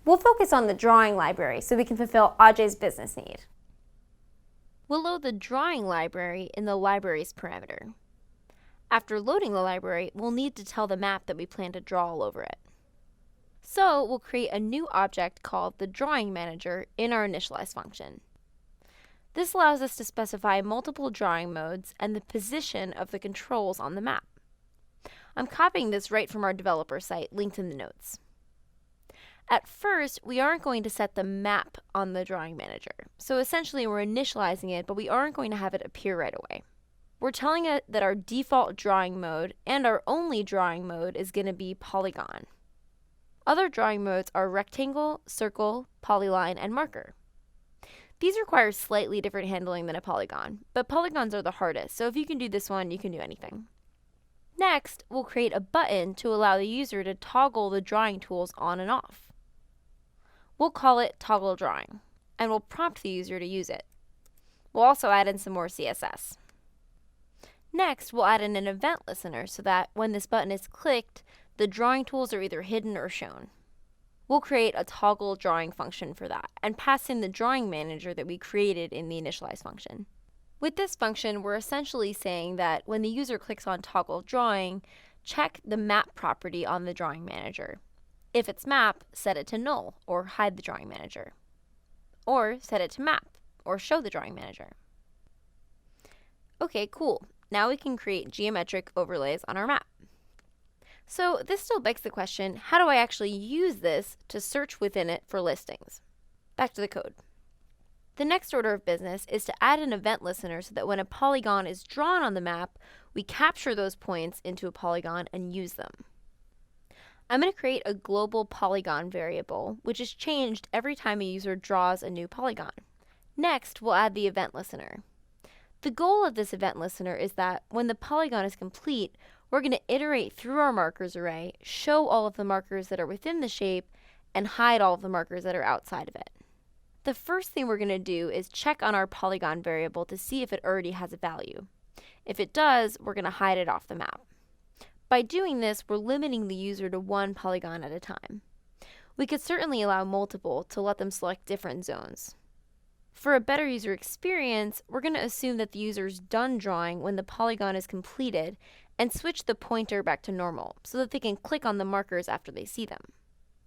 We'll focus on the drawing library so we can fulfill Ajay's business need. We'll load the drawing library in the libraries parameter. After loading the library, we'll need to tell the map that we plan to draw all over it. So we'll create a new object called the drawing manager in our initialize function. This allows us to specify multiple drawing modes and the position of the controls on the map. I'm copying this right from our developer site, linked in the notes. At first, we aren't going to set the map on the drawing manager. So essentially, we're initializing it, but we aren't going to have it appear right away. We're telling it that our default drawing mode and our only drawing mode is going to be polygon. Other drawing modes are rectangle, circle, polyline, and marker. These require slightly different handling than a polygon, but polygons are the hardest, so if you can do this one, you can do anything. Next, we'll create a button to allow the user to toggle the drawing tools on and off. We'll call it Toggle Drawing, and we'll prompt the user to use it. We'll also add in some more CSS. Next, we'll add in an event listener so that when this button is clicked, the drawing tools are either hidden or shown. We'll create a toggle drawing function for that and pass in the drawing manager that we created in the initialize function. With this function, we're essentially saying that when the user clicks on toggle drawing, check the map property on the drawing manager. If it's map, set it to null or hide the drawing manager. Or set it to map or show the drawing manager. Okay, cool. Now we can create geometric overlays on our map. So this still begs the question, how do I actually use this to search within it for listings? Back to the code. The next order of business is to add an event listener so that when a polygon is drawn on the map, we capture those points into a polygon and use them. I'm going to create a global polygon variable, which is changed every time a user draws a new polygon. Next, we'll add the event listener. The goal of this event listener is that when the polygon is complete, we're going to iterate through our markers array, show all of the markers that are within the shape, and hide all of the markers that are outside of it. The first thing we're going to do is check on our polygon variable to see if it already has a value. If it does, we're going to hide it off the map. By doing this, we're limiting the user to one polygon at a time. We could certainly allow multiple to let them select different zones. For a better user experience, we're going to assume that the user's done drawing when the polygon is completed and switch the pointer back to normal so that they can click on the markers after they see them.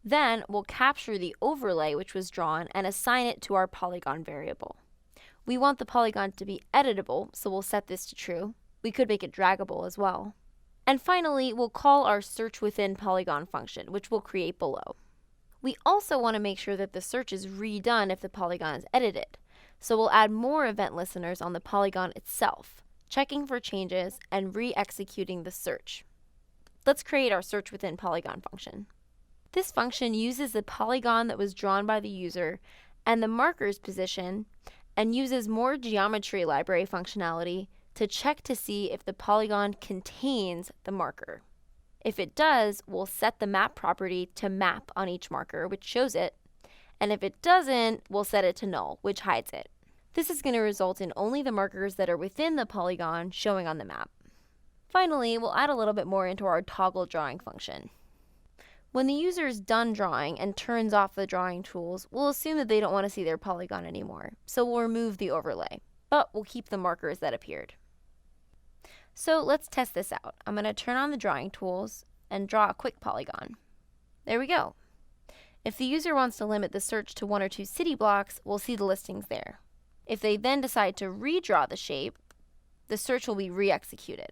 Then we'll capture the overlay which was drawn and assign it to our polygon variable. We want the polygon to be editable, so we'll set this to true. We could make it draggable as well. And finally, we'll call our search within polygon function, which we'll create below. We also want to make sure that the search is redone if the polygon is edited. So we'll add more event listeners on the polygon itself, checking for changes and re-executing the search. Let's create our search within polygon function. This function uses the polygon that was drawn by the user and the marker's position and uses more geometry library functionality to check to see if the polygon contains the marker. If it does, we'll set the map property to map on each marker, which shows it, and if it doesn't, we'll set it to null, which hides it. This is going to result in only the markers that are within the polygon showing on the map. Finally, we'll add a little bit more into our toggle drawing function. When the user is done drawing and turns off the drawing tools, we'll assume that they don't want to see their polygon anymore, so we'll remove the overlay, but we'll keep the markers that appeared. So let's test this out. I'm going to turn on the drawing tools and draw a quick polygon. There we go. If the user wants to limit the search to 1 or 2 city blocks, we'll see the listings there. If they then decide to redraw the shape, the search will be re-executed.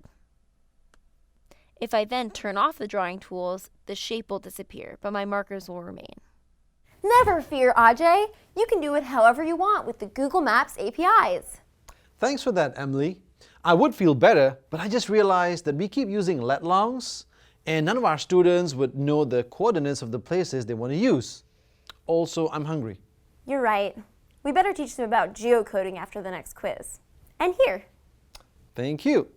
If I then turn off the drawing tools, the shape will disappear, but my markers will remain. Never fear, Ajay. You can do it however you want with the Google Maps APIs. Thanks for that, Emily. I would feel better, but I just realized that we keep using let-longs, and none of our students would know the coordinates of the places they want to use. Also, I'm hungry. You're right. We better teach them about geocoding after the next quiz. And here. Thank you.